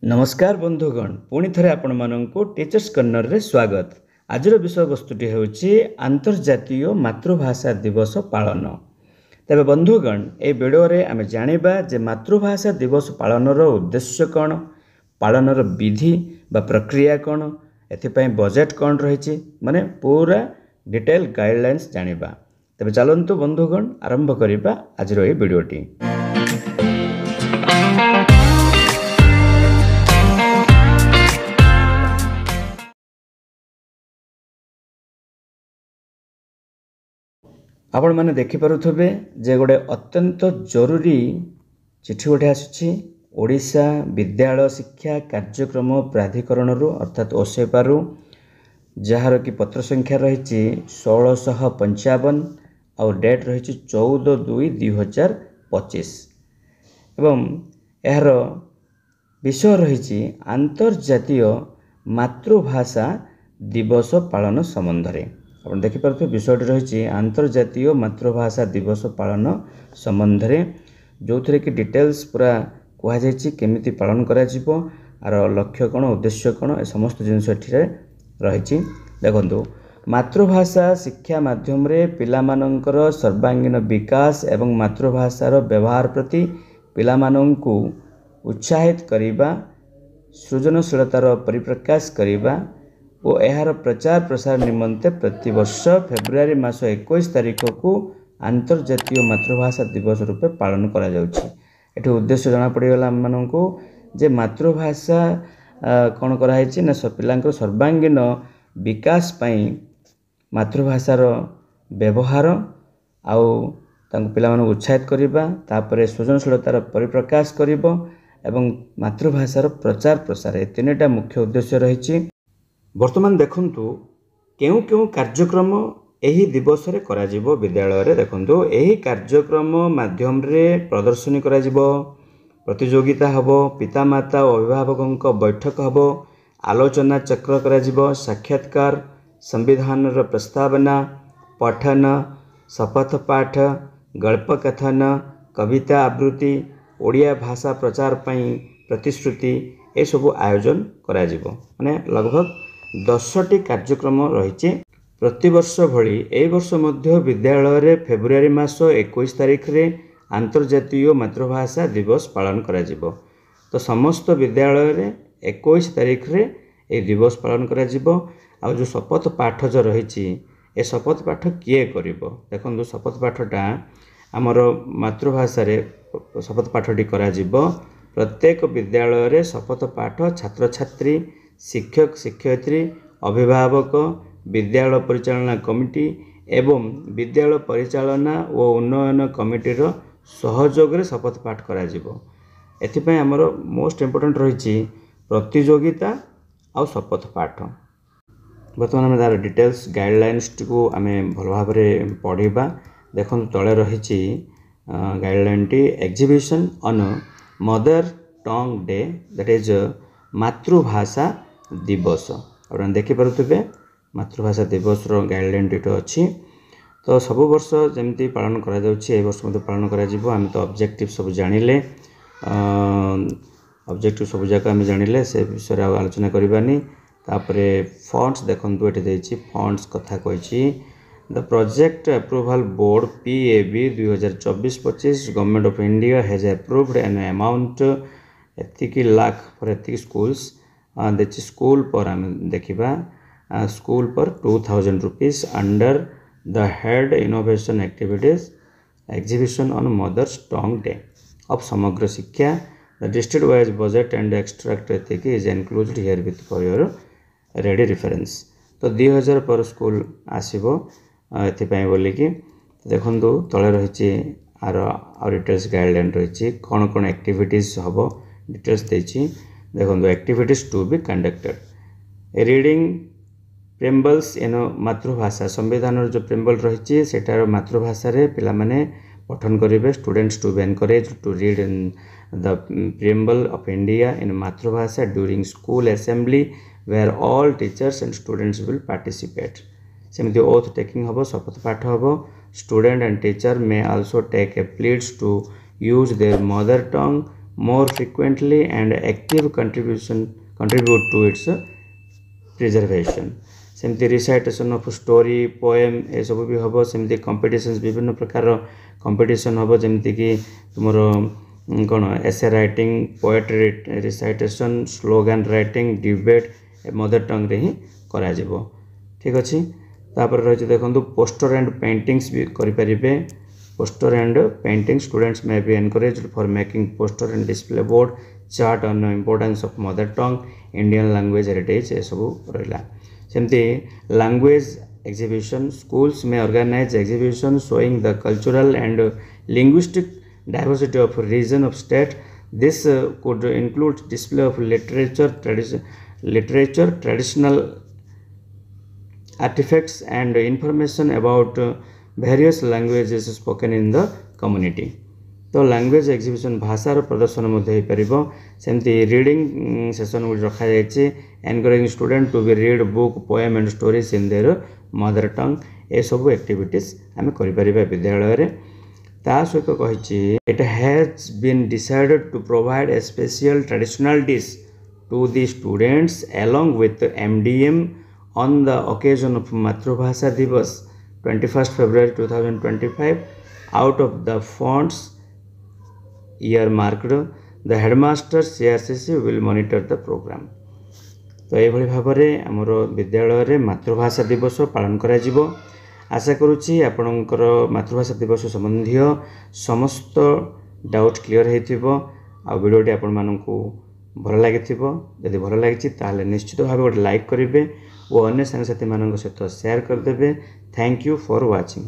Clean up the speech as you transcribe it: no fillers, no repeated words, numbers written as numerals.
नमस्कार बंधुगण पुणी थे आपण मानक टीचर्स कर्नर रे स्वागत। आज विषय वस्तुटी हूँ आंतर्जातीय मातृभाषा दिवस पालन। तेरे बंधुगण ए वीडियो रे आमे जानिबा जे मातृभाषा दिवस पालन उद्देश्य कौन, पालन विधि बा प्रक्रिया कौन, एथिपाई बजेट कौन रही माने पूरा डिटेल गाइडलाइंस जानिबा। तेरे चलंतु बंधुगण आरंभ करिबा आज ए वीडियोटी। आपण मैंने देखिपे जे गोटे अत्यंत जरूरी चिठी गोटे आसी ओडिशा विद्यालय शिक्षा कार्यक्रम प्राधिकरण अर्थात ओसेपारू जार कि पत्र संख्या रही 1655 और डेट रही 14/2/2025 एवं यार विषय रही आंतर्जातीय मातृभाषा दिवस पालन संबंध में। आप देखिपे विषयटी रही आंतर्जातीय मातृभाषा दिवस पालन संबंध में, जो थे कि डिटेल्स पूरा कहुई केमिति पालन करा आर लक्ष्य कौन उद्देश्य कौन ए समस्त जिनस रही। देखो मातृभाषा शिक्षा माध्यम रे पिलामानंकर सर्वांगीण विकास एवं मातृभाषार व्यवहार प्रति पिलामानंकु उत्साहित करिबा, सृजनशीलतार परिप्रकाश करिबा और यार प्रचार प्रसार निमंते प्रतिवर्ष फेब्रुआरी मास 21 तारिख को आंतर्जातीय मातृभाषा दिवस रूपे पालन करा जाउछि। एठो उद्देश्य जना पड़ीगला माननको जे मातृभाषा कौन कराई ना पिलांकर सर्वांगीण विकास पाई मातृभाषार व्यवहार आउ तांको पिला मानक उत्साहित करिबा, तापरे सृजनशीलतार परिप्रकाश करिबो एवं मातृभाषार प्रचार प्रसार ए तीनटा मुख्य उद्देश्य रही। वर्तमान देखंतु केउ केउ कार्यक्रम एही दिवस रे करा जिवो विद्यालय रे। देखंतु एही कार्यक्रम माध्यम रे प्रदर्शनी करा जिवो, प्रतियोगिता हबो, पितामाता और अभिभावकों बैठक हबो, आलोचना चक्र करा जिवो, साक्षात्कार, संविधान रो प्रस्तावना, पठन, शपथ पाठ, गल्प कथन, कविता आवृत्ति, ओडिया भाषा प्रचार पई प्रतिश्रुति ए सब आयोजन करा जिवो। माने लगभग 10टी कार्यक्रम रही। प्रतिवर्ष भली ए वर्ष मध्य विद्यालय रे फेब्रुआरी मास 21 तारिख रे आंतर्जातीय मातृभाषा दिवस पालन करा जिवो। तो समस्त विद्यालय रे 21 तारिख रे ए दिवस पालन करा जिवो। आ जो शपथ पाठ जो रही ए शपथ पाठ किए करिवो। देखो शपथ पाठटा आमर मातृभाषा रे शपथ पाठटी करा जिवो। प्रत्येक विद्यालय रे शपथ पाठ छात्र छात्री, शिक्षक शिक्षयित्री, अभिभावक, विद्यालय परिचालना कमिटी एवं विद्यालय परिचालना और उन्नयन कमिटीर सहयोग रे शपथ पाठ करा जिवो। एथिपई हमर मोस्ट इम्पोर्टेंट रही प्रतियोगिता आ शपथ पाठ। बर्तमान आम तार डिटेल्स गाइडलाइंस को आम भल भाव पढ़ा। देखो तले रही guideline T exhibition on mother tongue day that is मातृभाषा दिवस। आप देखिपे मातृभाषा दिवस गाइडलाइन टी अच्छी। तो सब वर्ष जमी पालन करा वर्ष मत पालन करा। आम तो ऑब्जेक्टिव सब जानिले, ऑब्जेक्टिव सब जाक आम जानिले से विषय आलोचना करवानी। तापरे फंड्स देखो ये फंड्स कथा कही। The project approval board PAB 2024-25 government of India has approved an amount एतिकी लाख फॉर एतिकी स्कूल्स। देखिए स्कूल पर आम देखा स्कूल पर 2000 rupees under the head innovation activities exhibition on mother's tongue day of Samagra Shiksha. The district wise budget and extract एतिकी is included here with for your ready reference. तो 2000 पर स्कूल आसीबो एथिपाई बोलिकी। देखंतु तले रही आर डिटेल्स गाइडलाइन रही कौन कौन एक्टिविटीज हम डिटेल्स देछि। देखो activities to be conducted reading preambles in मातृभाषा। संविधान जो प्रेम्बल रही सेटार मातृभाषा रे पिला माने पठन करेंगे। Students to be encourage to read in the preamble of India in मातृभाषा during school assembly where all teachers and students will participate. सेमती ओथ टेकिंग हम, शपथ पाठ हम। Student and teacher may also take a pledge to use their mother tongue more frequently and active contribute to its preservation. सेमती recitation of story poem ए सब भी हम सेमती कंपिटिशन्स विभिन्न प्रकार कंपिटिशन हम जमती कि तुम कौन essay writing poetry recitation slogan writing debate mother tongue रे ही करा जिवो ठीक अच्छे तापर रही देखो पोस्टर एंड पेंटिंग्स भी करें poster and painting students may be encouraged for making poster and display board chart on importance of mother tongue Indian language heritage ये सब रहा सेमती लैंग्वेज एग्जीबिशन स्कूल्स में organise exhibition showing the cultural and linguistic diversity of region of state this could include display of literature traditional artifacts and information about various languages spoken in the community. तो language exhibition भाषार प्रदर्शन सेमती reading session रखा जाए encouraging student to be read book poem and stories in their mother tongue ये सब activities आम कर विद्यालय ता सहित कही it has been decided to provide a special traditional dish to the students along with MDM on the occasion of मातृभाषा दिवस 21st February 2025 out of the funds earmarked the headmaster CRCC will monitor the program. तो ये भाव में आमर विद्यालय मातृभाषा दिवस पालन करा जिवो आशा करुच्ची आपणकर मातृभाषा दिवस संबंधी समस्त डाउट क्लियर होइथिबो आ वीडियोटी आपण मानकू भल लगी जदि भल लगी निश्चित भाव गोटे लाइक करेंगे और अन्य सांगसाथी मान सहित शेयर करदे। Thank you for watching.